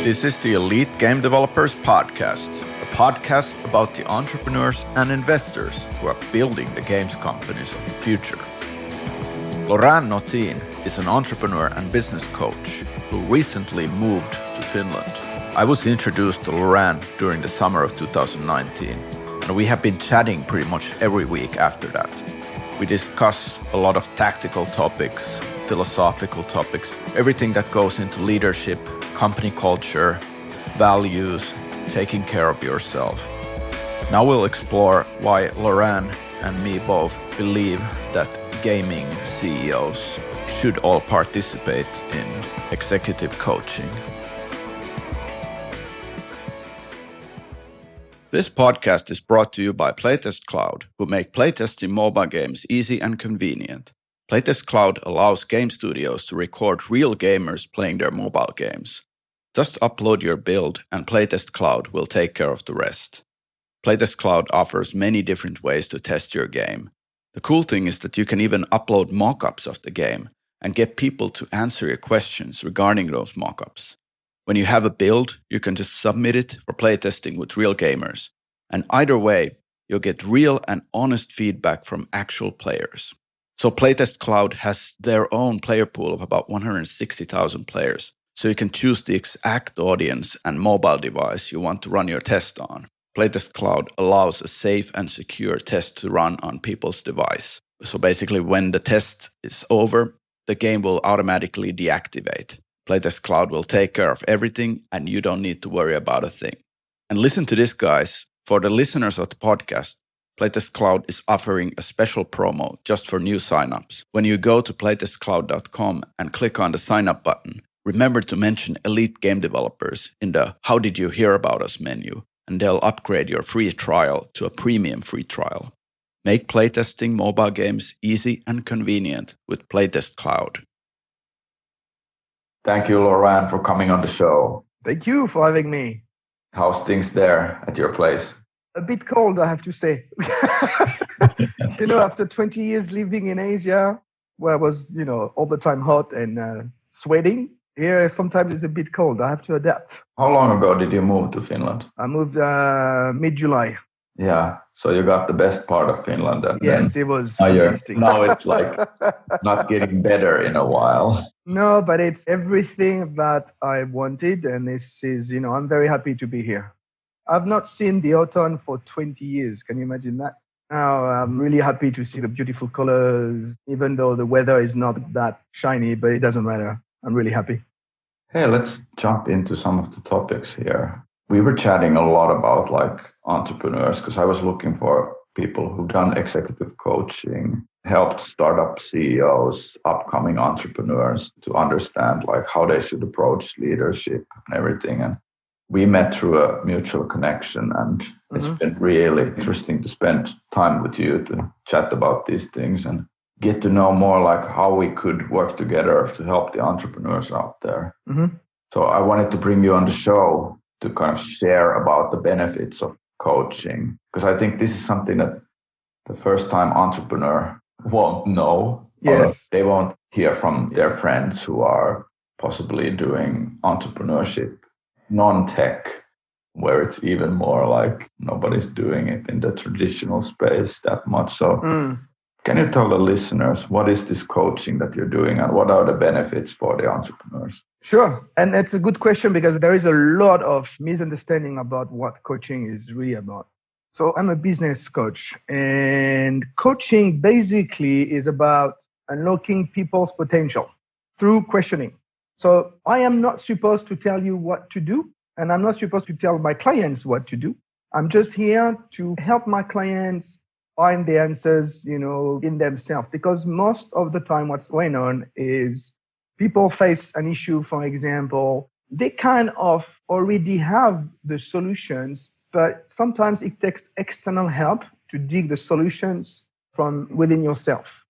This is the Elite Game Developers Podcast, a podcast about the entrepreneurs and investors who are building the games companies of the future. Laurent Notin is an entrepreneur and business coach who recently moved to Finland. I was introduced to Laurent during the summer of 2019, and we have been chatting pretty much every week after that. We discuss a lot of tactical topics, philosophical topics, everything that goes into leadership, company culture, values, taking care of yourself. Now we'll explore why Laurent and me both believe that gaming CEOs should all participate in executive coaching. This podcast is brought to you by Playtest Cloud, who make playtesting mobile games easy and convenient. Playtest Cloud allows game studios to record real gamers playing their mobile games. Just upload your build and Playtest Cloud will take care of the rest. Playtest Cloud offers many different ways to test your game. The cool thing is that you can even upload mockups of the game and get people to answer your questions regarding those mockups. When you have a build, you can just submit it for playtesting with real gamers. And either way, you'll get real and honest feedback from actual players. So Playtest Cloud has their own player pool of about 160,000 players. So you can choose the exact audience and mobile device you want to run your test on. Playtest Cloud allows a safe and secure test to run on people's device. So basically, when the test is over, the game will automatically deactivate. Playtest Cloud will take care of everything, and you don't need to worry about a thing. And listen to this, guys. For the listeners of the podcast, Playtest Cloud is offering a special promo just for new signups. When you go to playtestcloud.com and click on the sign up button, remember to mention Elite Game Developers in the How Did You Hear About Us menu, and they'll upgrade your free trial to a premium free trial. Make playtesting mobile games easy and convenient with Playtest Cloud. Thank you, Laurent, for coming on the show. Thank you for having me. How's things there at your place? A bit cold, I have to say. After 20 years living in Asia, where I was, all the time hot and sweating, here sometimes it's a bit cold. I have to adapt. How long ago did you move to Finland? I moved mid-July. Yeah, so you got the best part of Finland. And yes, it was fantastic. Now it's like not getting better in a while. No, but it's everything that I wanted. And this is, I'm very happy to be here. I've not seen the autumn for 20 years. Can you imagine that? Now I'm really happy to see the beautiful colors, even though the weather is not that shiny, but it doesn't matter. I'm really happy. Hey, let's jump into some of the topics here. We were chatting a lot about entrepreneurs because I was looking for people who've done executive coaching, helped startup CEOs, upcoming entrepreneurs to understand how they should approach leadership and everything. And we met through a mutual connection, and it's been really interesting to spend time with you to chat about these things and get to know more how we could work together to help the entrepreneurs out there. So I wanted to bring you on the show to kind of share about the benefits of coaching, because I think this is something that the first-time entrepreneur won't know. Yes. They won't hear from their friends who are possibly doing entrepreneurship, non-tech, where it's even more nobody's doing it in the traditional space that much. So can you tell the listeners, what is this coaching that you're doing and what are the benefits for the entrepreneurs? Sure. And that's a good question because there is a lot of misunderstanding about what coaching is really about. So I'm a business coach, and coaching basically is about unlocking people's potential through questioning. So I am not supposed to tell you what to do, and I'm not supposed to tell my clients what to do. I'm just here to help my clients find the answers, in themselves. Because most of the time what's going on is people face an issue, for example, they kind of already have the solutions, but sometimes it takes external help to dig the solutions from within yourself.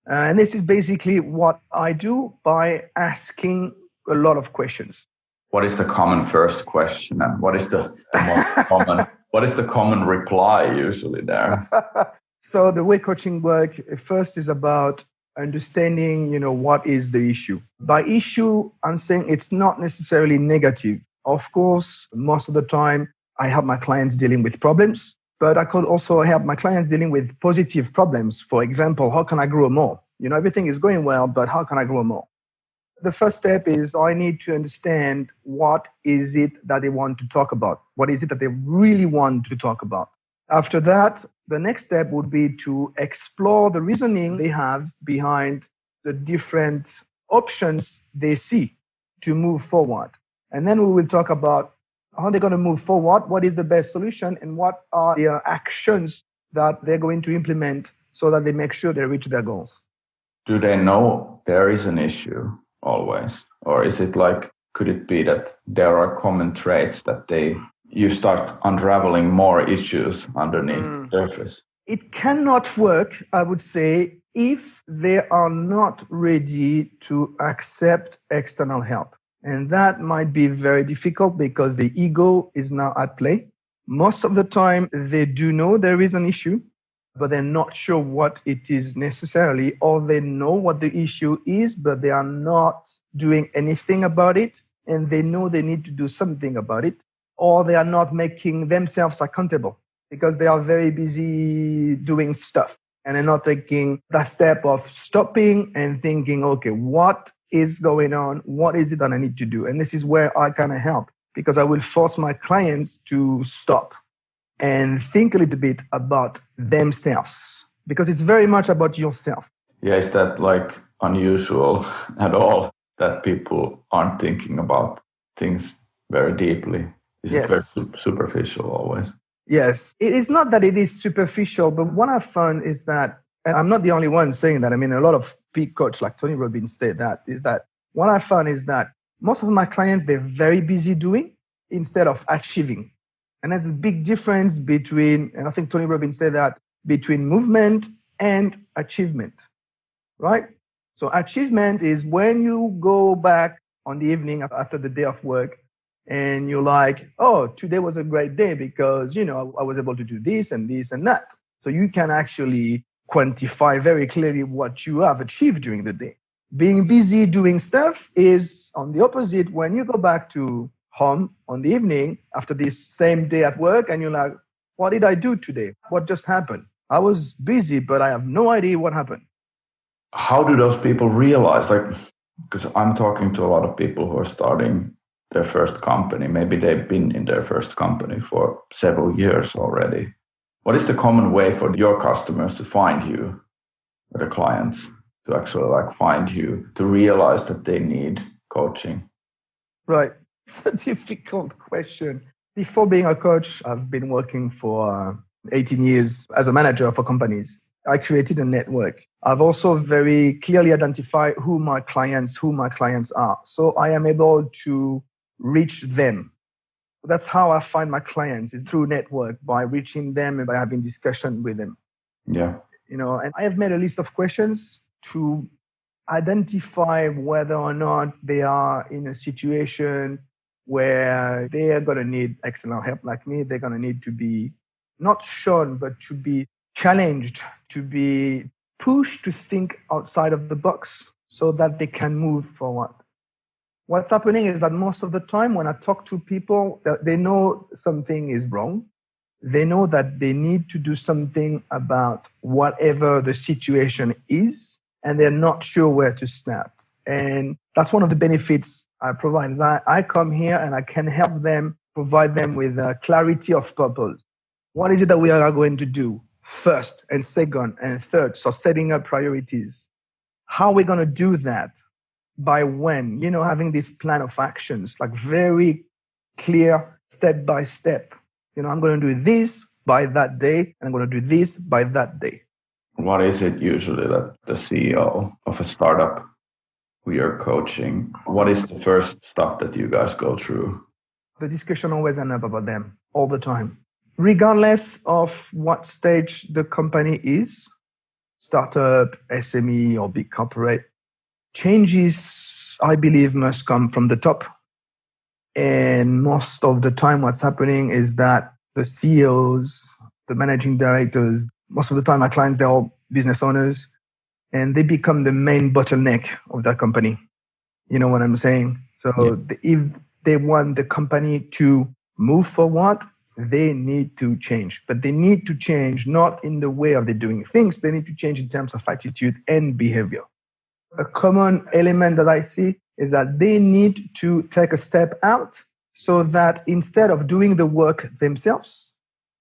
And this is basically what I do by asking a lot of questions. What is the common first question, and what is the most common? What is the common reply usually there? So the way coaching works, first is about understanding, what is the issue. By issue, I'm saying it's not necessarily negative. Of course, most of the time, I help my clients dealing with problems, but I could also help my clients dealing with positive problems. For example, how can I grow more? Everything is going well, but how can I grow more? The first step is I need to understand what is it that they want to talk about? What is it that they really want to talk about? After that, the next step would be to explore the reasoning they have behind the different options they see to move forward. And then we will talk about how they're going to move forward, what is the best solution, and what are the actions that they're going to implement so that they make sure they reach their goals. Do they know there is an issue always? Or is it like, could it be that there are common traits that you start unraveling more issues underneath the surface? It cannot work, I would say, if they are not ready to accept external help. And that might be very difficult because the ego is now at play. Most of the time, they do know there is an issue, but they're not sure what it is necessarily, or they know what the issue is, but they are not doing anything about it, and they know they need to do something about it, or they are not making themselves accountable because they are very busy doing stuff, and they're not taking that step of stopping and thinking, okay, what is going on? What is it that I need to do? And this is where I kind of help, because I will force my clients to stop and think a little bit about themselves, because it's very much about yourself. Yeah, is that like unusual at all that people aren't thinking about things very deeply? Is it very superficial always? Yes, it is not that it is superficial, but what I've found is that, and I'm not the only one saying that. I mean, a lot of peak coaches like Tony Robbins say that, is that what I found is that most of my clients, they're very busy doing instead of achieving. And there's a big difference between, and I think Tony Robbins said that, between movement and achievement, right? So achievement is when you go back on the evening after the day of work and you're like, oh, today was a great day because, I was able to do this and this and that. So you can actually quantify very clearly what you have achieved during the day. Being busy doing stuff is on the opposite. When you go back to home on the evening after this same day at work and you're like, what did I do today? What just happened? I was busy, but I have no idea what happened. How do those people realize, because I'm talking to a lot of people who are starting their first company. Maybe they've been in their first company for several years already. What is the common way for your customers to find you, or the clients to actually find you, to realize that they need coaching? Right. It's a difficult question. Before being a coach, I've been working for 18 years as a manager for companies. I created a network. I've also very clearly identified who my clients are. So I am able to reach them. That's how I find my clients, is through network, by reaching them and by having discussion with them. Yeah. And I have made a list of questions to identify whether or not they are in a situation where they are going to need external help like me. They're going to need to be not shown, but to be challenged, to be pushed to think outside of the box so that they can move forward. What's happening is that most of the time when I talk to people, they know something is wrong. They know that they need to do something about whatever the situation is, and they're not sure where to start. And that's one of the benefits I provide, is I come here and I can help them, provide them with clarity of purpose. What is it that we are going to do first and second and third? So setting up priorities. How are we going to do that? By when? Having this plan of actions, very clear, step by step. I'm going to do this by that day, and I'm going to do this by that day. What is it usually that the CEO of a startup who you're coaching, what is the first stuff that you guys go through? The discussion always ends up about them all the time. Regardless of what stage the company is, startup, SME, or big corporate, changes, I believe, must come from the top. And most of the time, what's happening is that the CEOs, the managing directors, most of the time, my clients, they're all business owners, and they become the main bottleneck of that company. You know what I'm saying? So if they want the company to move forward, they need to change. But they need to change not in the way of they doing things, they need to change in terms of attitude and behavior. A common element that I see is that they need to take a step out so that instead of doing the work themselves,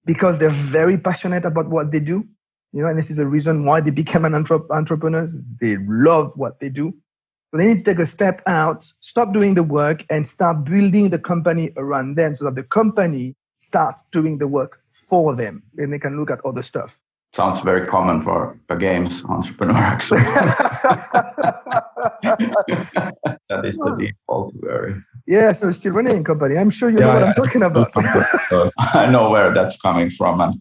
because they're very passionate about what they do, and this is a reason why they became an entrepreneurs, they love what they do. So they need to take a step out, stop doing the work, and start building the company around them so that the company starts doing the work for them and they can look at other stuff. Sounds very common for a games entrepreneur, actually. That is the default very. Yes, we're still running a company. I'm sure you know what I'm talking about. I know where that's coming from. And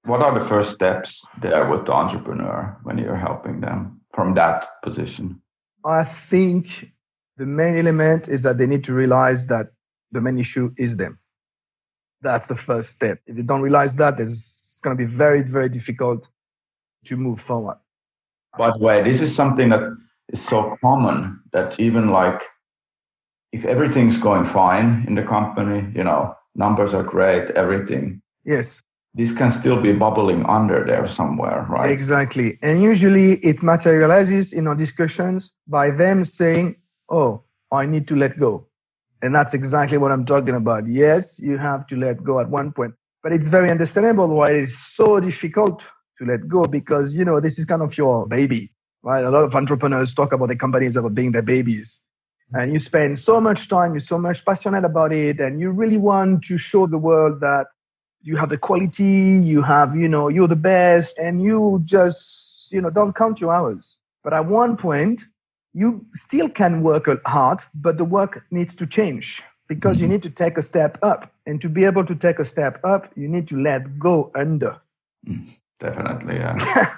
what are the first steps there with the entrepreneur when you're helping them from that position? I think the main element is that they need to realize that the main issue is them. That's the first step. If they don't realize that, it's going to be very, very difficult to move forward. By the way, this is something that is so common that even like if everything's going fine in the company, numbers are great, everything. Yes. This can still be bubbling under there somewhere, right? Exactly. And usually it materializes in our discussions by them saying, oh, I need to let go. And that's exactly what I'm talking about. Yes, you have to let go at one point. But it's very understandable why it is so difficult to let go because, this is kind of your baby, right? A lot of entrepreneurs talk about the companies about being their babies. And you spend so much time, you're so much passionate about it, and you really want to show the world that you have the quality, you have, you're the best, and you just, don't count your hours. But at one point, you still can work hard, but the work needs to change because you need to take a step up. And to be able to take a step up, you need to let go under. Definitely, yeah.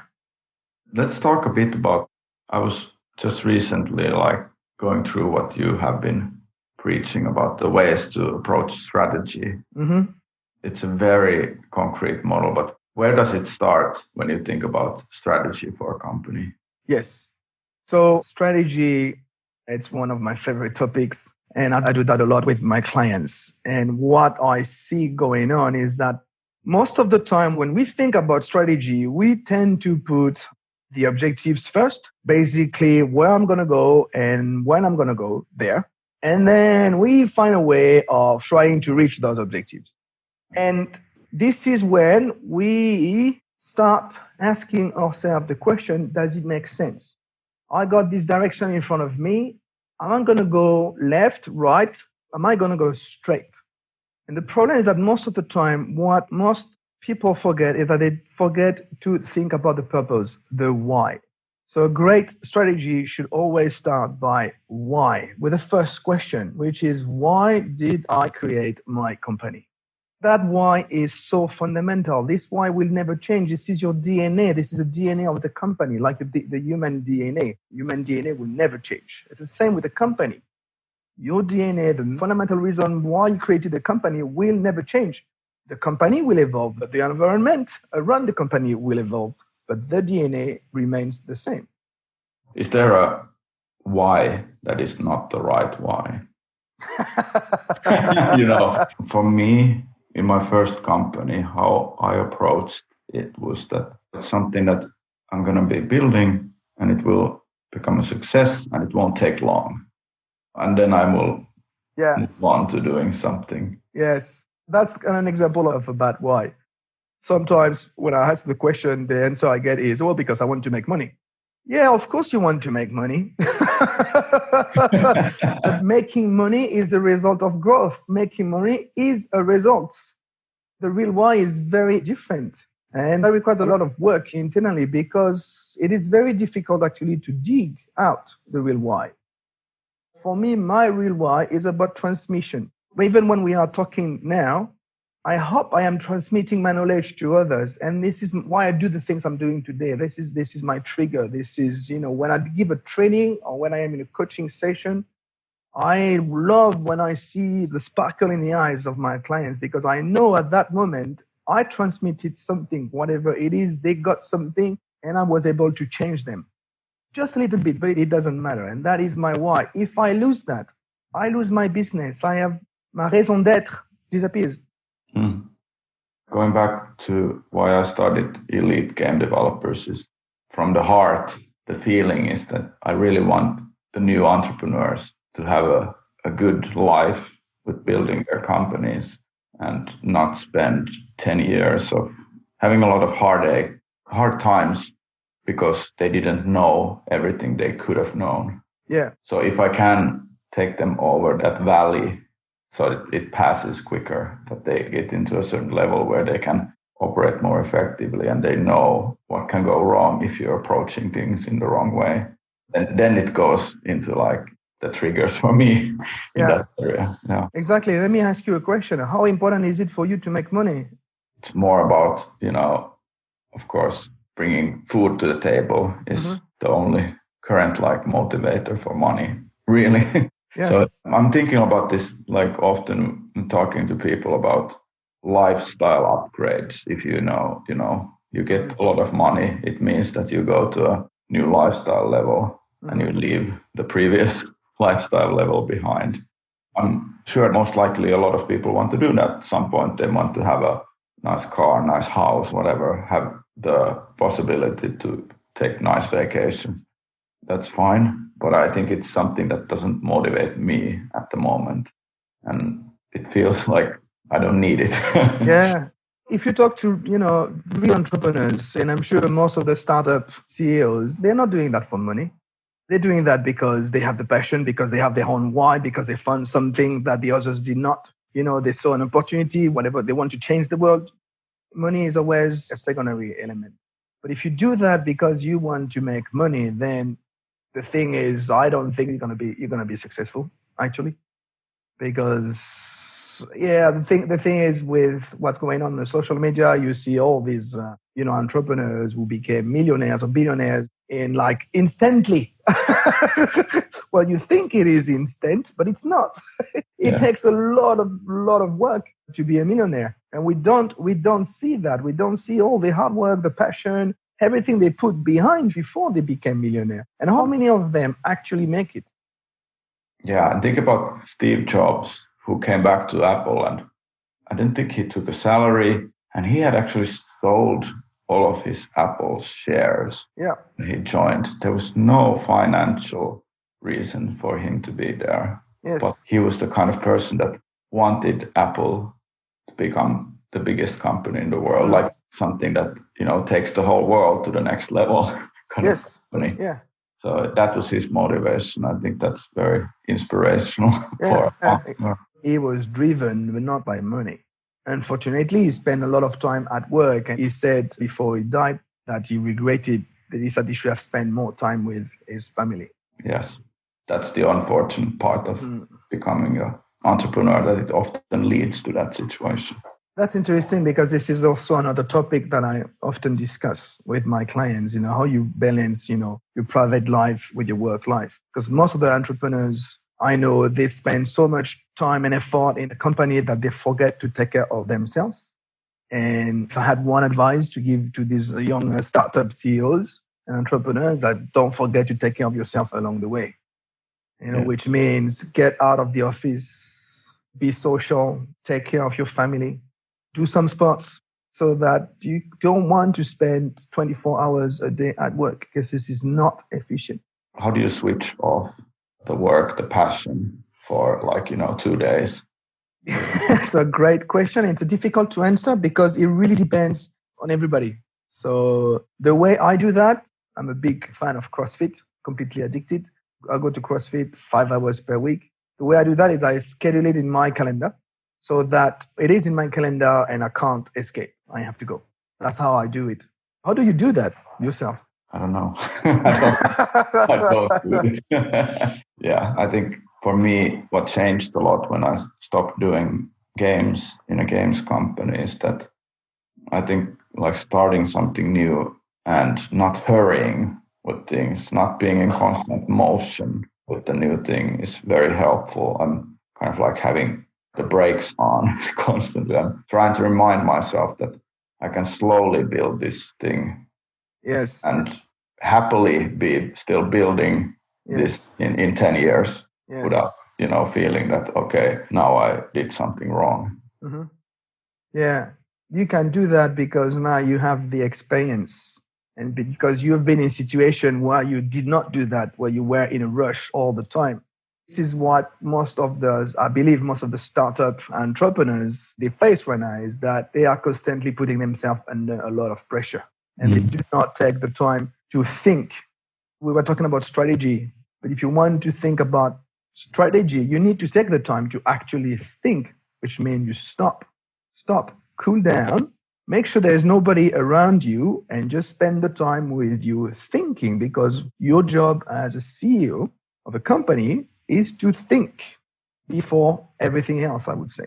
Let's talk a bit about, I was just recently going through what you have been preaching about the ways to approach strategy. Mm-hmm. It's a very concrete model, but where does it start when you think about strategy for a company? Yes. So strategy, it's one of my favorite topics, and I do that a lot with my clients. And what I see going on is that most of the time when we think about strategy, we tend to put the objectives first, basically where I'm going to go and when I'm going to go there. And then we find a way of trying to reach those objectives. And this is when we start asking ourselves the question, does it make sense? I got this direction in front of me. Am I going to go left, right? Am I going to go straight? And the problem is that most of the time, what most people forget is that they forget to think about the purpose, the why. So a great strategy should always start by why, with the first question, which is, why did I create my company? That why is so fundamental. This why will never change. This is your DNA. This is the DNA of the company, like the human DNA. Human DNA will never change. It's the same with the company. Your DNA, the fundamental reason why you created the company will never change. The company will evolve, but the environment around the company will evolve, but the DNA remains the same. Is there a why that is not the right why? For me, in my first company, how I approached it was that it's something that I'm going to be building and it will become a success and it won't take long. And then I will move on to doing something. Yes, that's an example of a bad why. Sometimes when I ask the question, the answer I get is, because I want to make money. Yeah, of course you want to make money. But making money is the result of growth. Making money is a result. The real why is very different. And that requires a lot of work internally because it is very difficult actually to dig out the real why. For me, my real why is about transmission. Even when we are talking now, I hope I am transmitting my knowledge to others. And this is why I do the things I'm doing today. This is my trigger. This is, when I give a training or when I am in a coaching session, I love when I see the sparkle in the eyes of my clients because I know at that moment I transmitted something, whatever it is, they got something and I was able to change them. Just a little bit, but it doesn't matter. And that is my why. If I lose that, I lose my business. I have my raison d'être disappears. Mm. Going back to why I started Elite Game Developers is from the heart. The feeling is that I really want the new entrepreneurs to have a good life with building their companies and not spend 10 years of having a lot of hard times because they didn't know everything they could have known. Yeah. So if I can take them over that valley so that it passes quicker, that they get into a certain level where they can operate more effectively and they know what can go wrong if you're approaching things in the wrong way. And then it goes into like the triggers for me in that area. Yeah. Exactly. Let me ask you a question. How important is it for you to make money? It's more about, of course, bringing food to the table is the only current like motivator for money, really. Yeah. So I'm thinking about this like often talking to people about lifestyle upgrades. If you get a lot of money, it means that you go to a new lifestyle level and you leave the previous lifestyle level behind. I'm sure most likely a lot of people want to do that at some point. They want to have a nice car, nice house, whatever, have the possibility to take nice vacations. That's fine. But I think it's something that doesn't motivate me at the moment. And it feels like I don't need it. Yeah. If you talk to, real entrepreneurs, and I'm sure most of the startup CEOs, they're not doing that for money. They're doing that because they have the passion, because they have their own why, because they found something that the others did not. They saw an opportunity, whatever, they want to change the world. Money is always a secondary element. But if you do that because you want to make money, then the thing is, I don't think you're gonna be successful, actually. Because the thing is, with what's going on the social media, you see all these entrepreneurs who became millionaires or billionaires in like instantly. Well, you think it is instant, but it's not. It takes a lot of work to be a millionaire, and we don't see that. We don't see all the hard work, the passion, everything they put behind before they became millionaire. And how many of them actually make it? Yeah, and think about Steve Jobs, who came back to Apple, and I didn't think he took a salary, and he had actually sold all of his Apple shares. Yeah. When he joined. There was no financial reason for him to be there. Yes. But he was the kind of person that wanted Apple to become the biggest company in the world, like something that, takes the whole world to the next level kind of company. Yeah. So that was his motivation. I think that's very inspirational for He was driven, but not by money. Unfortunately, he spent a lot of time at work, and he said before he died that he regretted that he said he should have spent more time with his family. Yes, that's the unfortunate part of becoming an entrepreneur, that it often leads to that situation. That's interesting, because this is also another topic that I often discuss with my clients, how you balance, your private life with your work life. Because most of the entrepreneurs I know, they spend so much time and effort in the company that they forget to take care of themselves. And if I had one advice to give to these young startup CEOs and entrepreneurs, that don't forget to take care of yourself along the way. Which means get out of the office, be social, take care of your family, do some sports, so that you don't want to spend 24 hours a day at work, because this is not efficient. How do you switch off the work, the passion for 2 days? It's a great question. It's difficult to answer because it really depends on everybody. So the way I do that, I'm a big fan of CrossFit, completely addicted. I go to CrossFit 5 hours per week. The way I do that is I schedule it in my calendar so that it is in my calendar and I can't escape. I have to go. That's how I do it. How do you do that yourself? I don't know. I don't do it. Yeah, I think for me, what changed a lot when I stopped doing games in a games company is that I think starting something new and not hurrying with things, not being in constant motion with the new thing is very helpful. I'm kind of having the brakes on constantly. I'm trying to remind myself that I can slowly build this thing. Yes. And happily be still building this in 10 years without feeling that, okay, now I did something wrong. Mm-hmm. Yeah, you can do that because now you have the experience, and because you've been in a situation where you did not do that, where you were in a rush all the time. This is what I believe most of the startup entrepreneurs they face right now, is that they are constantly putting themselves under a lot of pressure, and they do not take the time to think. We were talking about strategy, but if you want to think about strategy, you need to take the time to actually think, which means you stop, cool down, make sure there's nobody around you, and just spend the time with you thinking, because your job as a CEO of a company is to think before everything else, I would say.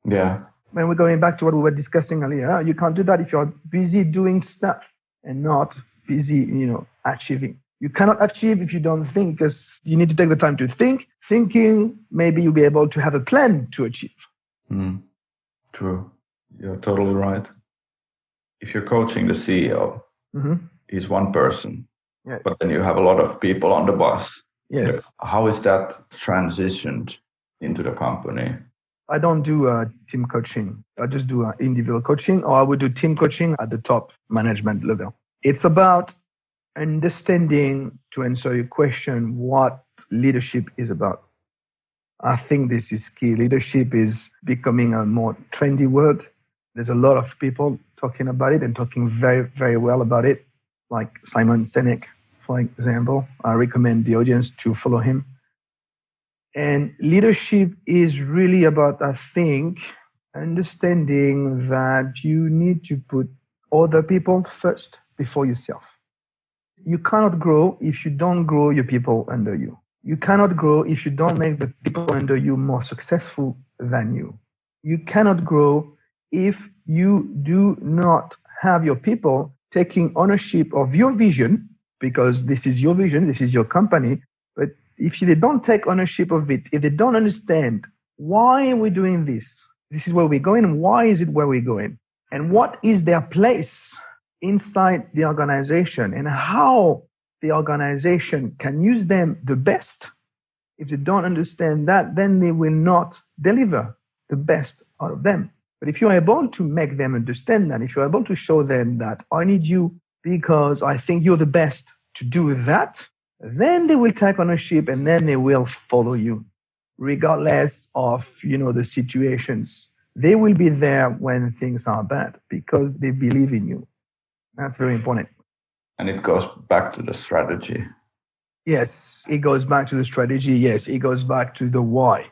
Yeah. When we're going back to what we were discussing earlier, you can't do that if you're busy doing stuff and not busy, achieving. You cannot achieve if you don't think, because you need to take the time to think. Thinking, maybe you'll be able to have a plan to achieve. True. You're totally right. If you're coaching the CEO, he's one person, but then you have a lot of people on the bus. Yes. How is that transitioned into the company? I don't do team coaching. I just do individual coaching, or I would do team coaching at the top management level. It's about understanding, to answer your question, what leadership is about. I think this is key. Leadership is becoming a more trendy word. There's a lot of people talking about it and talking very, very well about it, like Simon Sinek, for example. I recommend the audience to follow him. And leadership is really about, I think, understanding that you need to put other people first before yourself. You cannot grow if you don't grow your people under you. You cannot grow if you don't make the people under you more successful than you. You cannot grow if you do not have your people taking ownership of your vision, because this is your vision, this is your company. But if they don't take ownership of it, if they don't understand why are we doing this, this is where we're going, and why is it where we're going, and what is their place inside the organization, and how the organization can use them the best. If they don't understand that, then they will not deliver the best out of them. But if you're able to make them understand that, if you're able to show them that I need you because I think you're the best to do that, then they will take ownership, and then they will follow you, regardless of the situations. They will be there when things are bad because they believe in you. That's very important. And it goes back to the strategy. Yes, it goes back to the strategy. Yes, it goes back to the why.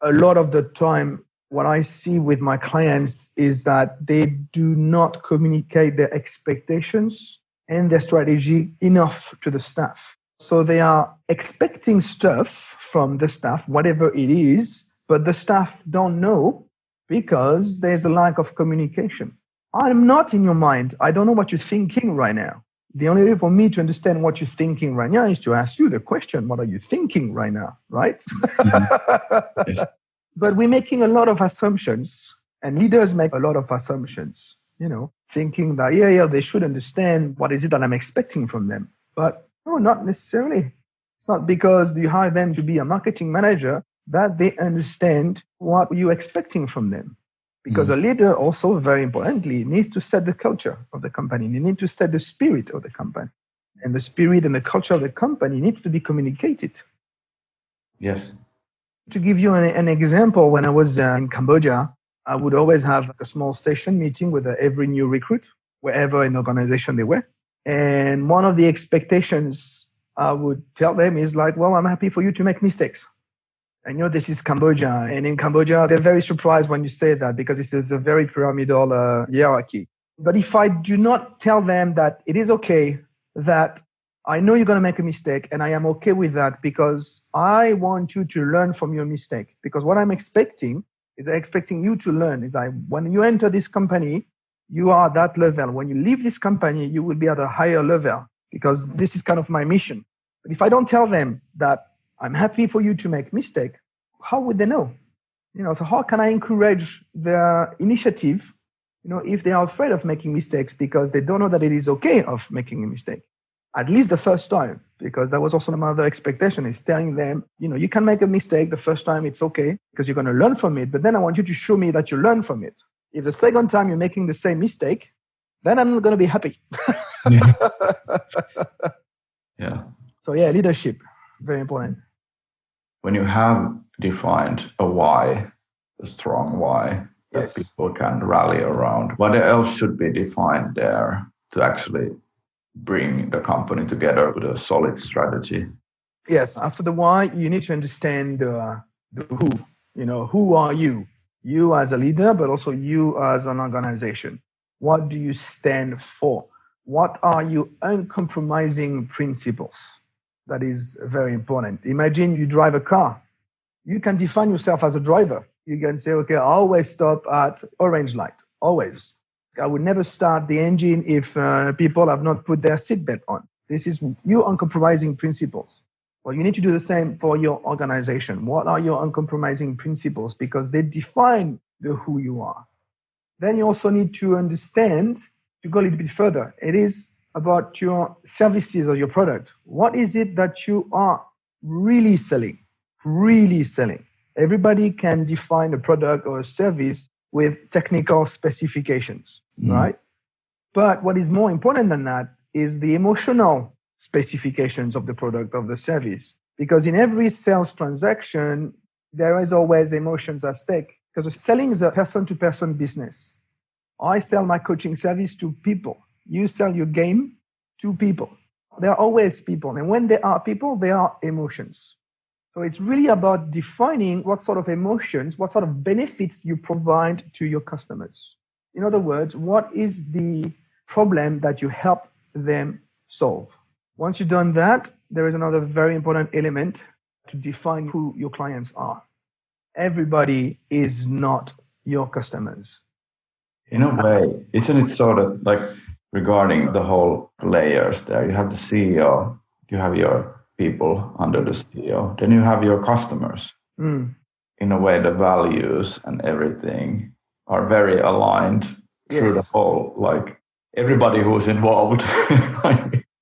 A lot of the time, what I see with my clients is that they do not communicate their expectations and their strategy enough to the staff. So they are expecting stuff from the staff, whatever it is, but the staff don't know because there's a lack of communication. I'm not in your mind. I don't know what you're thinking right now. The only way for me to understand what you're thinking right now is to ask you the question, what are you thinking right now, right? Yes. But we're making a lot of assumptions, and leaders make a lot of assumptions, thinking that, they should understand what is it that I'm expecting from them. But no, not necessarily. It's not because you hire them to be a marketing manager that they understand what you're expecting from them. Because a leader also, very importantly, needs to set the culture of the company. They need to set the spirit of the company. And the spirit and the culture of the company needs to be communicated. Yes. To give you an example, when I was in Cambodia, I would always have a small session meeting with every new recruit, wherever in the organization they were. And one of the expectations I would tell them is like, well, I'm happy for you to make mistakes. And this is Cambodia. And in Cambodia, they're very surprised when you say that because this is a very pyramidal hierarchy. But if I do not tell them that it is okay, that I know you're going to make a mistake, and I am okay with that because I want you to learn from your mistake. Because what I'm expecting is I'm expecting you to learn. When you enter this company, you are at that level. When you leave this company, you will be at a higher level because this is kind of my mission. But if I don't tell them that I'm happy for you to make mistake, how would they know? So how can I encourage their initiative, if they are afraid of making mistakes because they don't know that it is okay of making a mistake? at least the first time, because that was also another expectation, is telling them, you can make a mistake the first time, it's okay, because you're going to learn from it. But then I want you to show me that you learn from it. If the second time you're making the same mistake, then I'm not going to be happy. Yeah. Yeah. So yeah, leadership, very important. When you have defined a why, a strong why that Yes. people can rally around, what else should be defined there to actually bring the company together with a solid strategy? Yes. After the why, you need to understand the who. Who are you? You as a leader, but also you as an organization. What do you stand for? What are your uncompromising principles? That is very important. Imagine you drive a car. You can define yourself as a driver. You can say, okay, I always stop at orange light, always. I would never start the engine if people have not put their seatbelt on. This is your uncompromising principles. Well, you need to do the same for your organization. What are your uncompromising principles? Because they define who you are. Then you also need to understand, to go a little bit further, it is about your services or your product. What is it that you are really selling? Really selling. Everybody can define a product or a service with technical specifications, right? But what is more important than that is the emotional specifications of the product, of the service. Because in every sales transaction, there is always emotions at stake. Because selling is a person-to-person business. I sell my coaching service to people. You sell your game to people. There are always people. And when there are people, there are emotions. So it's really about defining what sort of emotions, what sort of benefits you provide to your customers. In other words, what is the problem that you help them solve? Once you've done that, there is another very important element to define who your clients are. Everybody is not your customers. In a way, isn't it sort of like regarding the whole layers there? You have the CEO, you have your people under the CEO, then you have your customers. In a way, the values and everything are very aligned through the whole, like everybody who's involved.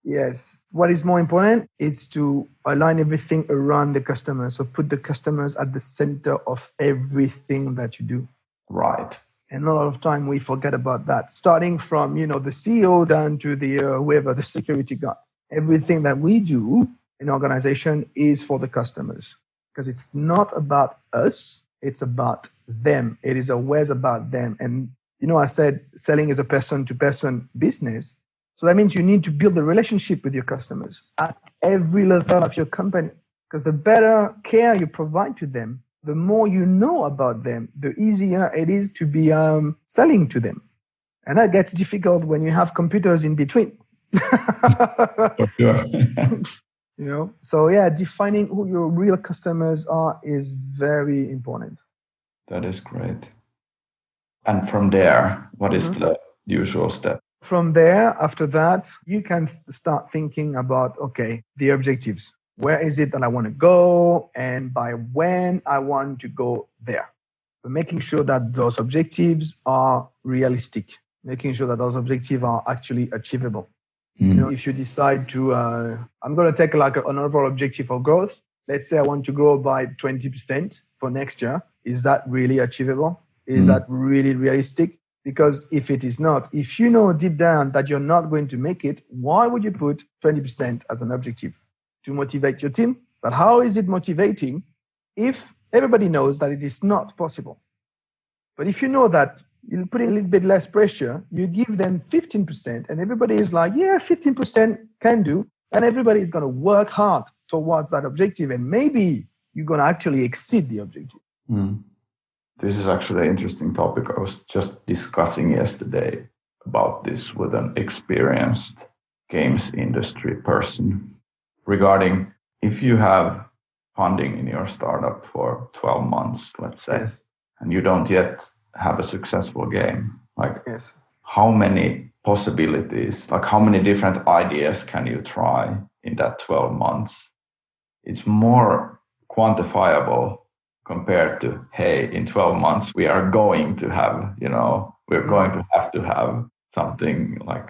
Yes. What is more important is to align everything around the customer. So put the customers at the center of everything that you do. Right. And a lot of time we forget about that. Starting from, the CEO down to the whoever, the security guard. Everything that we do in organization is for the customers. Because it's not about us, it's about them. It is always about them. And, I said selling is a person-to-person business. So that means you need to build a relationship with your customers at every level of your company. Because the better care you provide to them, the more you know about them, the easier it is to be selling to them. And that gets difficult when you have computers in between. For sure. So defining who your real customers are is very important. That is great. And from there, what is the usual step? From there, after that, you can start thinking about, okay, the objectives. Where is it that I want to go? And by when I want to go there. But making sure that those objectives are realistic. Making sure that those objectives are actually achievable. If you decide to, I'm going to take like an overall objective for growth. Let's say I want to grow by 20% for next year. Is that really achievable? Is that really realistic? Because if it is not, if you know deep down that you're not going to make it, why would you put 20% as an objective? To motivate your team? But how is it motivating if everybody knows that it is not possible? But if you know that you put in a little bit less pressure, you give them 15%, and everybody is like, yeah, 15% can do, and everybody is going to work hard towards that objective, and maybe you're going to actually exceed the objective. This is actually an interesting topic. I was just discussing yesterday about this with an experienced games industry person regarding if you have funding in your startup for 12 months, let's say, and you don't yet have a successful game, like how many possibilities, like how many different ideas can you try in that 12 months? It's more quantifiable compared to, hey, in 12 months, we are going to have, we're going to have something like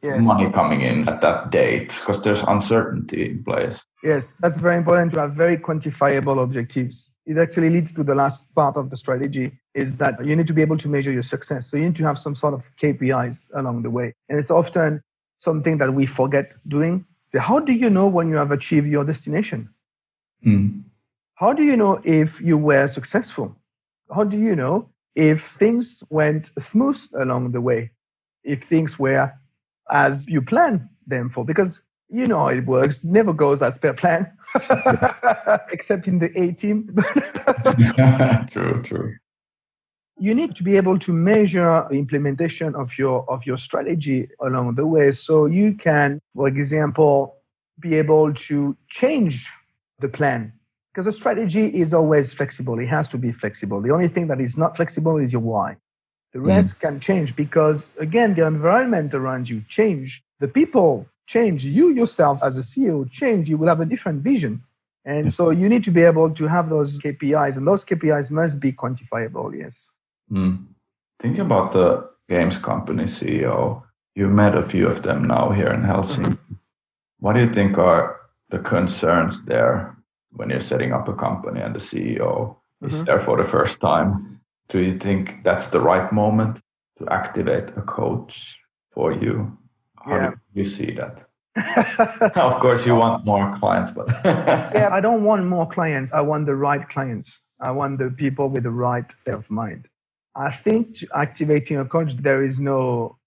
money coming in at that date, because there's uncertainty in place. Yes, that's very important to have very quantifiable objectives. It actually leads to the last part of the strategy, is that you need to be able to measure your success. So you need to have some sort of KPIs along the way. And it's often something that we forget doing. So how do you know when you have achieved your destination? How do you know if you were successful? How do you know if things went smooth along the way? If things were as you planned them for? Because you know how it works. It never goes as per plan, except in the A team. True. You need to be able to measure the implementation of your strategy along the way, so you can, for example, be able to change the plan. Because a strategy is always flexible. It has to be flexible. The only thing that is not flexible is your why. The rest can change because, again, the environment around you change. The people change. You yourself as a CEO change. You will have a different vision. And so you need to be able to have those KPIs, and those KPIs must be quantifiable, yes. Think about the games company CEO. You met a few of them now here in Helsinki. What do you think are the concerns there when you're setting up a company and the CEO is there for the first time? Do you think that's the right moment to activate a coach for you? How do you see that? Of course, you want more clients, but I don't want more clients. I want the right clients. I want the people with the right state of mind. I think activating a coach, there is no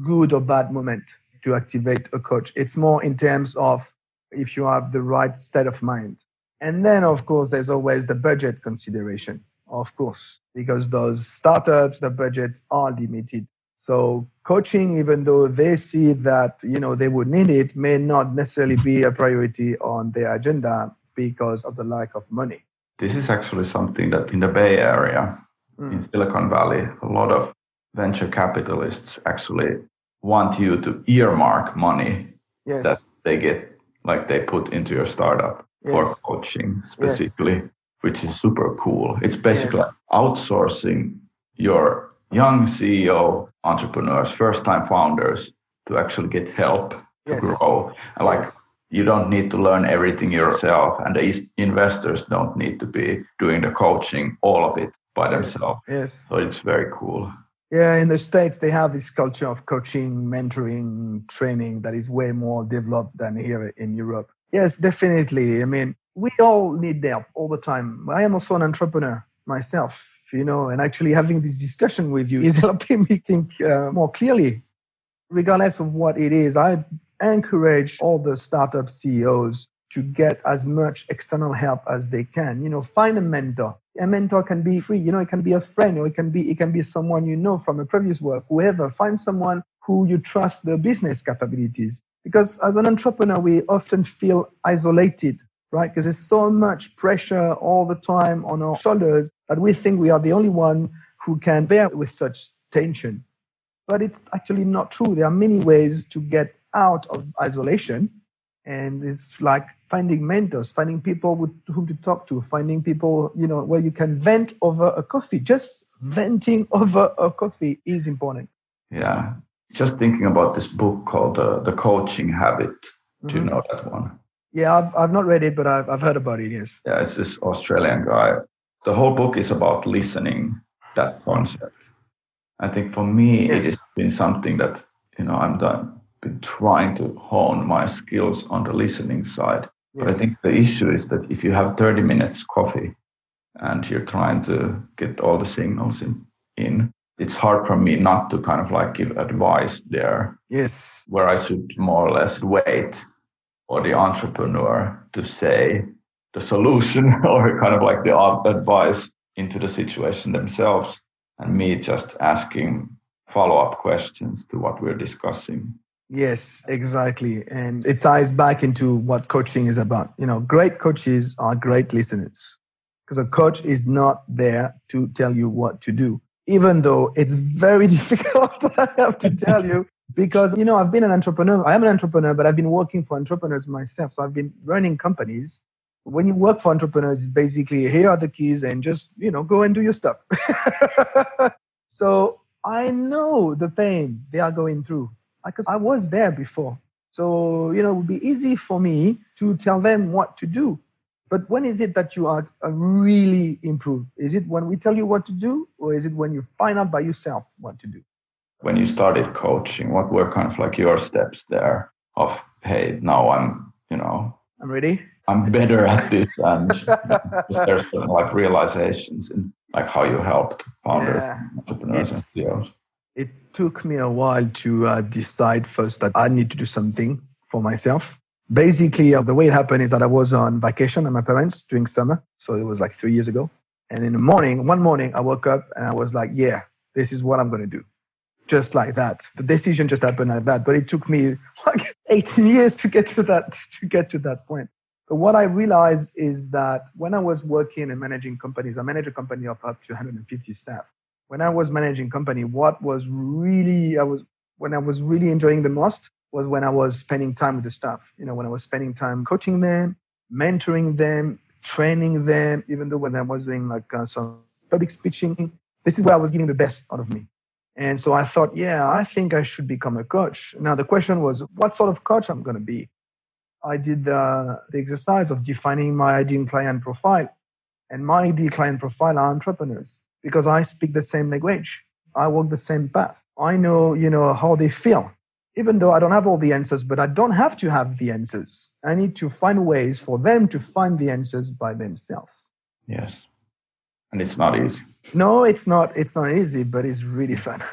good or bad moment to activate a coach. It's more in terms of if you have the right state of mind. And then, of course, there's always the budget consideration, of course, because those startups, the budgets are limited. So coaching, even though they see that, they would need it, may not necessarily be a priority on their agenda because of the lack of money. This is actually something that in the Bay Area, in Silicon Valley, a lot of venture capitalists actually want you to earmark money that they get, like they put into your startup for coaching specifically, which is super cool. It's basically outsourcing your young CEO entrepreneurs, first-time founders, to actually get help to grow. And you don't need to learn everything yourself, and the investors don't need to be doing the coaching, all of it by themselves. So it's very cool. Yeah, in the States, they have this culture of coaching, mentoring, training that is way more developed than here in Europe. Yes, definitely. I mean, we all need help all the time. I am also an entrepreneur myself, and actually having this discussion with you is helping me think more clearly. Regardless of what it is, I encourage all the startup CEOs to get as much external help as they can. Find a mentor. A mentor can be free. It can be a friend, or it can be someone from a previous work. Whoever, find someone who you trust their business capabilities. Because as an entrepreneur, we often feel isolated, right? Because there's so much pressure all the time on our shoulders that we think we are the only one who can bear with such tension. But it's actually not true. There are many ways to get out of isolation. And it's like finding mentors, finding people with whom to talk to, finding people, where you can vent over a coffee. Just venting over a coffee is important. Yeah. Just thinking about this book called The Coaching Habit. Do you know that one? Yeah, I've not read it, but I've heard about it, yes. Yeah, it's this Australian guy. The whole book is about listening, that concept. I think for me, it has been something that, I'm been trying to hone my skills on the listening side. But I think the issue is that if you have 30 minutes coffee and you're trying to get all the signals in, it's hard for me not to kind of give advice there. Yes. Where I should more or less wait for the entrepreneur to say the solution or kind of the advice into the situation themselves, and me just asking follow-up questions to what we're discussing. Yes, exactly. And it ties back into what coaching is about. Great coaches are great listeners, because a coach is not there to tell you what to do, even though it's very difficult, I have to tell you, because, I've been an entrepreneur. I am an entrepreneur, but I've been working for entrepreneurs myself. So I've been running companies. When you work for entrepreneurs, it's basically, here are the keys and just, go and do your stuff. So I know the pain they are going through. because I was there before. So, it would be easy for me to tell them what to do. But when is it that you are really improved? Is it when we tell you what to do, or is it when you find out by yourself what to do? When you started coaching, what were kind of like your steps there of, hey, now I'm ready. I'm better at this, and there's certain like realizations in like how you helped founders, entrepreneurs, and CEOs. It took me a while to decide first that I need to do something for myself. Basically, the way it happened is that I was on vacation at my parents during summer. So it was like 3 years ago. And in the morning, one morning, I woke up and I was like, yeah, this is what I'm going to do. Just like that. The decision just happened like that. But it took me like 18 years to get to that point. But what I realized is that when I was working and managing companies, I managed a company of up to 150 staff. When I was managing company, when I was really enjoying the most was when I was spending time with the staff. When I was spending time coaching them, mentoring them, training them, even though when I was doing like some public speaking, this is where I was getting the best out of me. And so I thought, I think I should become a coach. Now, the question was, what sort of coach I'm going to be? I did the exercise of defining my ideal client profile. And my ideal client profile are entrepreneurs because I speak the same language. I walk the same path. I know, how they feel. Even though I don't have all the answers, but I don't have to have the answers. I need to find ways for them to find the answers by themselves. Yes. And it's not easy. No, it's not. It's not easy, but it's really fun.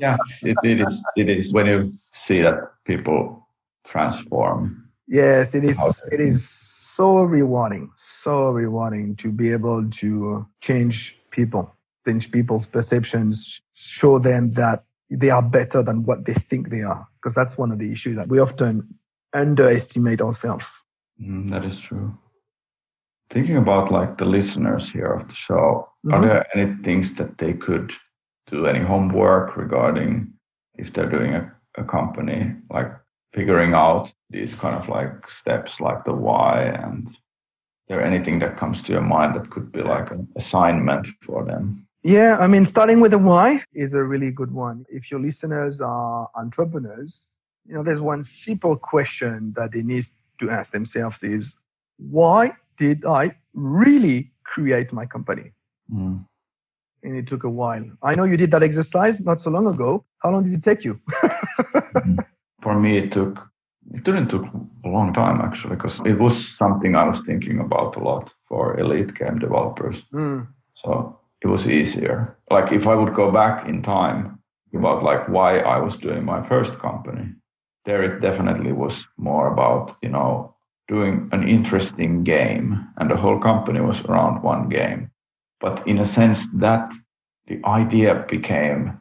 Yeah, it is when you see that people transform. Yes, it is. It is so rewarding to be able to change people's perceptions, show them that they are better than what they think they are. Because that's one of the issues that we often underestimate ourselves. That is true. Thinking about like the listeners here of the show, are there any things that they could do, any homework regarding if they're doing a company, like figuring out these kind of like steps, like the why, and is there anything that comes to your mind that could be like an assignment for them? Yeah, I mean, starting with the why is a really good one. If your listeners are entrepreneurs, there's one simple question that they need to ask themselves is, why did I really create my company? And it took a while. I know you did that exercise not so long ago. How long did it take you? For me, it didn't took a long time actually, because it was something I was thinking about a lot for elite game developers. So it was easier. Like if I would go back in time about like why I was doing my first company, there it definitely was more about, doing an interesting game, and the whole company was around one game. But in a sense that the idea became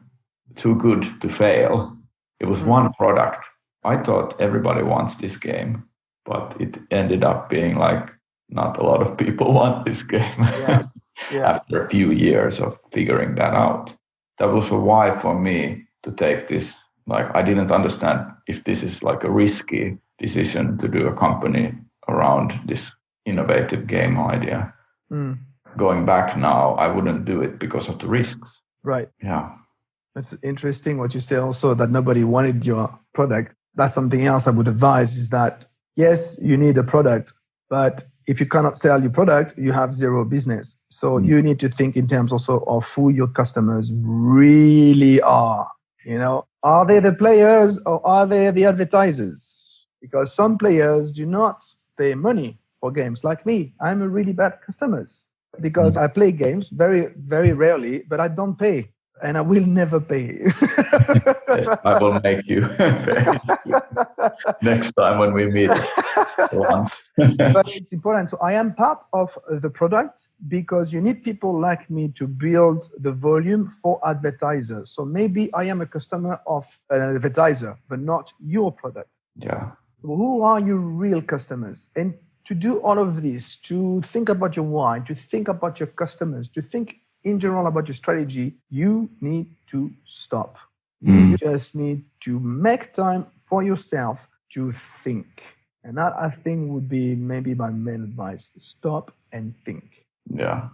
too good to fail. It was one product. I thought everybody wants this game, but it ended up being like not a lot of people want this game. After a few years of figuring that out. That was a why for me to take this. Like I didn't understand if this is like a risky decision to do a company around this innovative game idea. Going back now, I wouldn't do it because of the risks. Right. Yeah. That's interesting what you said also, that nobody wanted your product. That's something else I would advise is that, yes, you need a product, but if you cannot sell your product, you have zero business. So you need to think in terms also of who your customers really are. Are they the players or are they the advertisers? Because some players do not pay money for games. Like me, I'm a really bad customer because I play games very, very rarely, but I don't pay. And I will never pay. Yes, I will make you pay next time when we meet. But it's important. So I am part of the product because you need people like me to build the volume for advertisers. So maybe I am a customer of an advertiser, but not your product. Yeah. Who are your real customers? And to do all of this, to think about your why, to think about your customers, to think in general about your strategy, you need to stop. You just need to make time for yourself to think. And that, I think, would be maybe my main advice. Stop and think. Yeah.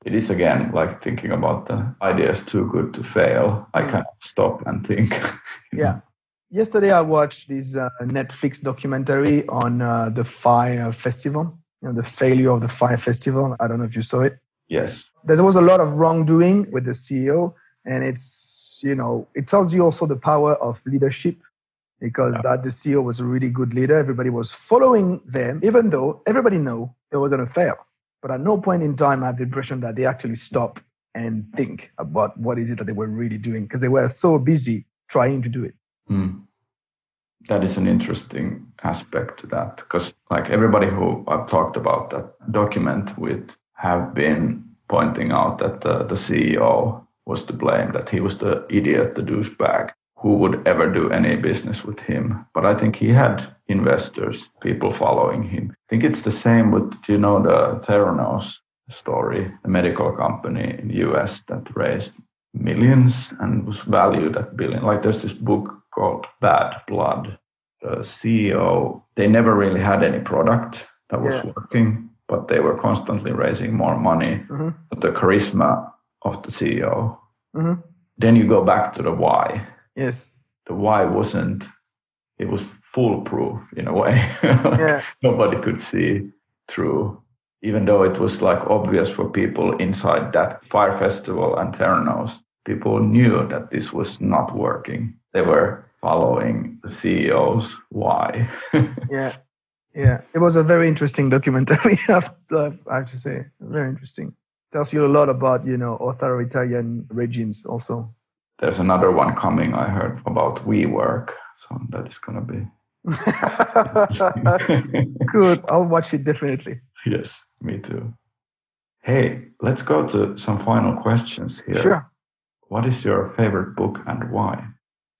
it is again like thinking about the idea is too good to fail. I cannot stop and think. Yeah. Yesterday I watched this Netflix documentary on the Fire Festival, the failure of the Fire Festival. I don't know if you saw it. Yes. There was a lot of wrongdoing with the CEO, and it's, it tells you also the power of leadership, because that the CEO was a really good leader. Everybody was following them, even though everybody knew they were going to fail. But at no point in time I had the impression that they actually stop and think about what is it that they were really doing, because they were so busy trying to do it. That is an interesting aspect to that, because like everybody who I've talked about that document with have been pointing out that the CEO was to blame, that he was the idiot, the douchebag, who would ever do any business with him. But I think he had investors, people following him. I think it's the same with, the Theranos story, a medical company in the US that raised millions and was valued at billion. Like there's this book called Bad Blood. The CEO, they never really had any product that was working, but they were constantly raising more money. But the charisma of the CEO. Then you go back to the why. Yes. The why it was foolproof in a way. Nobody could see through, even though it was like obvious for people inside that Fire Festival and Theranos. People knew that this was not working. They were following the CEO's why. Yeah. It was a very interesting documentary, I have to say. Very interesting. Tells you a lot about, authoritarian regimes also. There's another one coming, I heard, about WeWork. So that is going to be good. I'll watch it definitely. Yes, me too. Hey, let's go to some final questions here. Sure. What is your favorite book and why?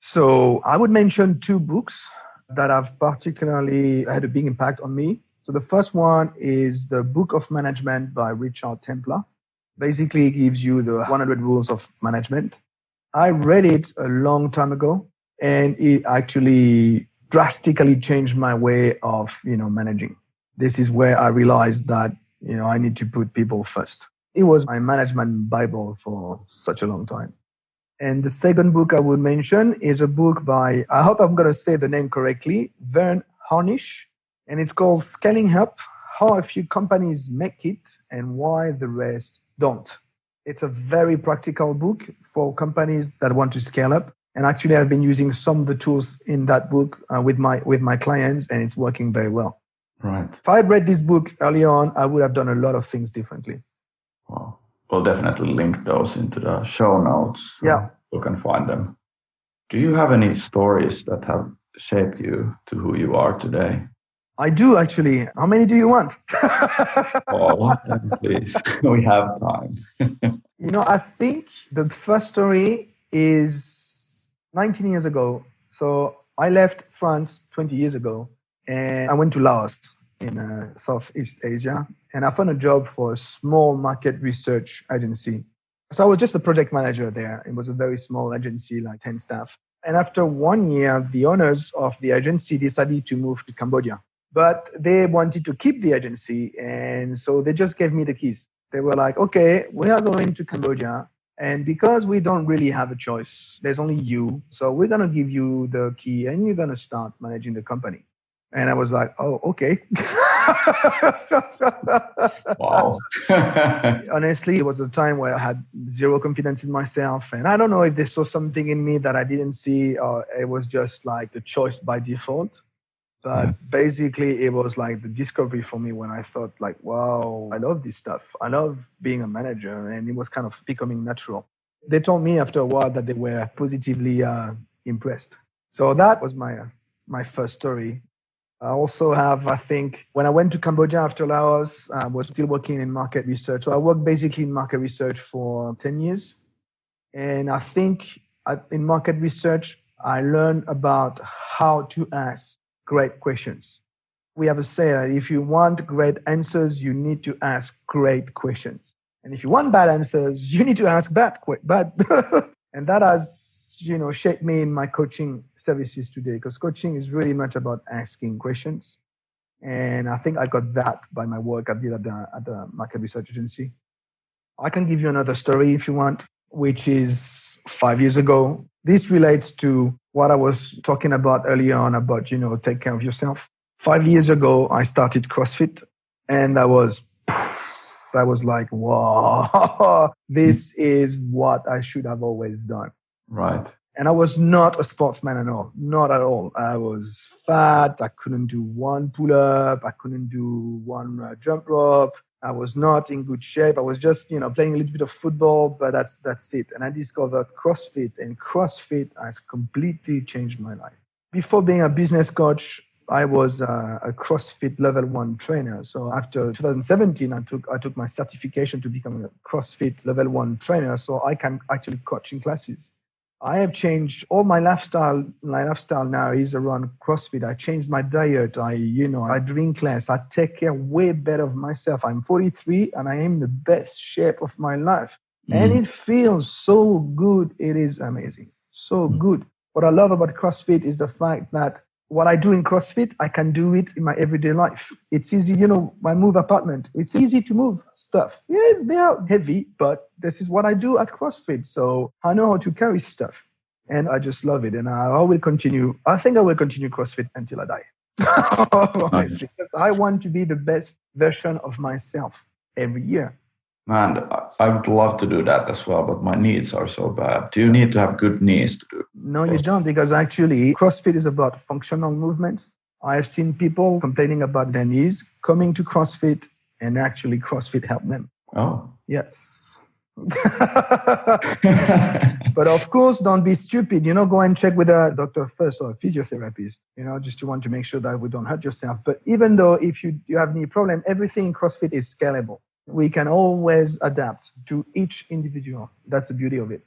So I would mention 2 books that have particularly had a big impact on me. So the first one is The Book of Management by Richard Templar. Basically, it gives you the 100 rules of management. I read it a long time ago, and it actually drastically changed my way of, managing. This is where I realized that, I need to put people first. It was my management Bible for such a long time. And the second book I would mention is a book by, I hope I'm going to say the name correctly, Vern Harnish, and it's called Scaling Up: How a Few Companies Make It and Why the Rest Don't. It's a very practical book for companies that want to scale up. And actually, I've been using some of the tools in that book with my clients, and it's working very well. Right. If I had read this book early on, I would have done a lot of things differently. Wow. We'll definitely link those into the show notes. Yeah. You can find them. Do you have any stories that have shaped you to who you are today? I do, actually. How many do you want? Oh, please. We have time. I think the first story is 19 years ago. So I left France 20 years ago, and I went to Laos in Southeast Asia, and I found a job for a small market research agency. So I was just a project manager there. It was a very small agency, like 10 staff. And after 1 year, the owners of the agency decided to move to Cambodia. But they wanted to keep the agency, and so they just gave me the keys. They were like, okay, we are going to Cambodia, and because we don't really have a choice, there's only you, so we're going to give you the key, and you're going to start managing the company. And I was like, oh, okay. Wow. Honestly, it was a time where I had zero confidence in myself, and I don't know if they saw something in me that I didn't see, or it was just like the choice by default. But basically, it was like the discovery for me when I thought like, wow, I love this stuff. I love being a manager, and it was kind of becoming natural. They told me after a while that they were positively impressed. So that was my first story. I also have, I think, when I went to Cambodia after Laos, I was still working in market research. So I worked basically in market research for 10 years. And I think in market research, I learned about how to ask great questions. We have a saying, if you want great answers, you need to ask great questions. And if you want bad answers, you need to ask bad. And that has, shaped me in my coaching services today, because coaching is really much about asking questions. And I think I got that by my work I did at the market research agency. I can give you another story if you want, which is 5 years ago. This relates to what I was talking about earlier on about, take care of yourself. 5 years ago, I started CrossFit, and I was like, wow, this is what I should have always done. Right. And I was not a sportsman at all, not at all. I was fat. I couldn't do one pull-up. I couldn't do one jump rope. I was not in good shape. I was just, playing a little bit of football, but that's it. And I discovered CrossFit, and CrossFit has completely changed my life. Before being a business coach, I was a CrossFit level 1 trainer. So after 2017, I took my certification to become a CrossFit level 1 trainer. So I can actually coach in classes. I have changed all my lifestyle. My lifestyle now is around CrossFit. I changed my diet. I drink less. I take care way better of myself. I'm 43 and I am in the best shape of my life. And it feels so good. It is amazing. So good. What I love about CrossFit is the fact that what I do in CrossFit, I can do it in my everyday life. It's easy, I move apartment. It's easy to move stuff. Yes, they are heavy, but this is what I do at CrossFit. So I know how to carry stuff, and I just love it. And I will continue. I think I will continue CrossFit until I die. Honestly, because I want to be the best version of myself every year. Man, I would love to do that as well, but my knees are so bad. Do you need to have good knees to do it? No, you don't, because actually CrossFit is about functional movements. I have seen people complaining about their knees coming to CrossFit, and actually CrossFit helped them. Oh. Yes. But of course, don't be stupid. Go and check with a doctor first or a physiotherapist, just to want to make sure that we don't hurt yourself. But even though if you have any problem, everything in CrossFit is scalable. We can always adapt to each individual. That's the beauty of it.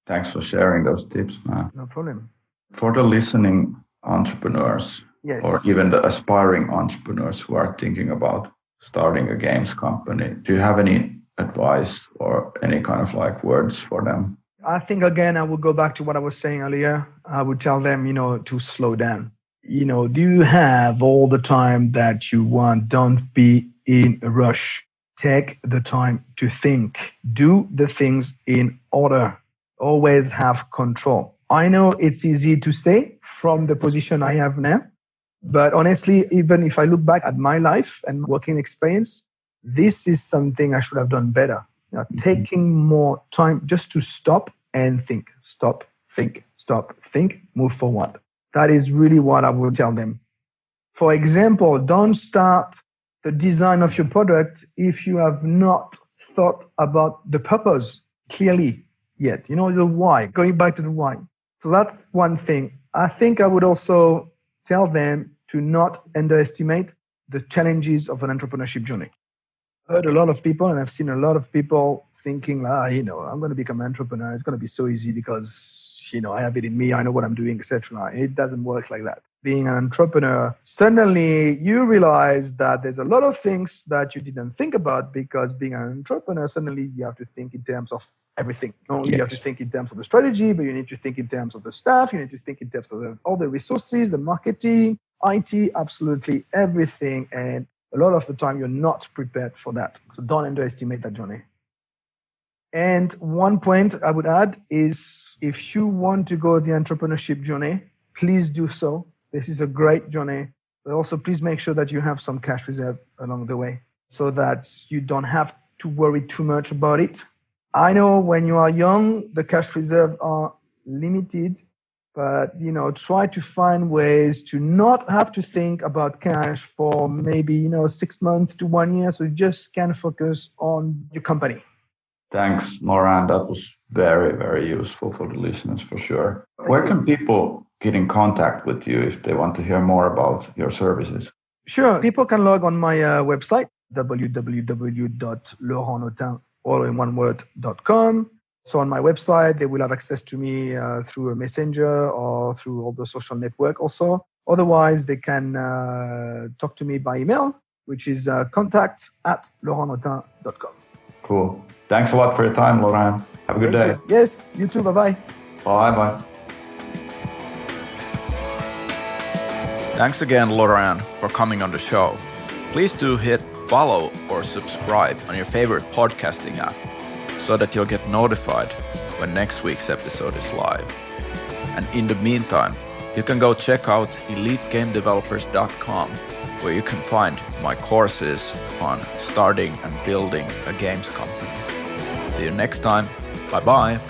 Thanks for sharing those tips, man. No problem. For the listening entrepreneurs, yes, or even the aspiring entrepreneurs who are thinking about starting a games company, do you have any advice or any kind of words for them? I think, again, I will go back to what I was saying earlier. I would tell them, to slow down. Do you have all the time that you want? Don't be in a rush. Take the time to think. Do the things in order. Always have control. I know it's easy to say from the position I have now, but honestly, even if I look back at my life and working experience, this is something I should have done better. Taking more time just to stop and think. Stop, think, move forward. That is really what I would tell them. For example, don't start the design of your product if you have not thought about the purpose clearly yet. The why, going back to the why. So that's one thing. I think I would also tell them to not underestimate the challenges of an entrepreneurship journey. I've heard a lot of people, and I've seen a lot of people thinking, I'm going to become an entrepreneur. It's going to be so easy because, I have it in me. I know what I'm doing, etc. It doesn't work like that. Being an entrepreneur, suddenly you realize that there's a lot of things that you didn't think about, because being an entrepreneur, suddenly you have to think in terms of everything. Not only you have to think in terms of the strategy, but you need to think in terms of the staff. You need to think in terms of all the resources, the marketing, IT, absolutely everything. And a lot of the time, you're not prepared for that. So don't underestimate that journey. And one point I would add is, if you want to go the entrepreneurship journey, please do so. This is a great journey. But also, please make sure that you have some cash reserve along the way so that you don't have to worry too much about it. I know when you are young, the cash reserve are limited, but, try to find ways to not have to think about cash for maybe, 6 months to 1 year. So you just can focus on your company. Thanks, Laurent. That was very, very useful for the listeners, for sure. Where can people get in contact with you if they want to hear more about your services? Sure. People can log on my website, www.laurentnotin.com. So on my website, they will have access to me through a messenger or through all the social network also. Otherwise, they can talk to me by email, which is contact@laurentnotin.com. Cool. Thanks a lot for your time, Laurent. Have a good day. Yes, you too. Bye-bye. Bye-bye. Thanks again, Laurent, for coming on the show. Please do hit follow or subscribe on your favorite podcasting app. so that you'll get notified when next week's episode is live. And in the meantime, you can go check out elitegamedevelopers.com, where you can find my courses on starting and building a games company. See you next time. Bye-bye.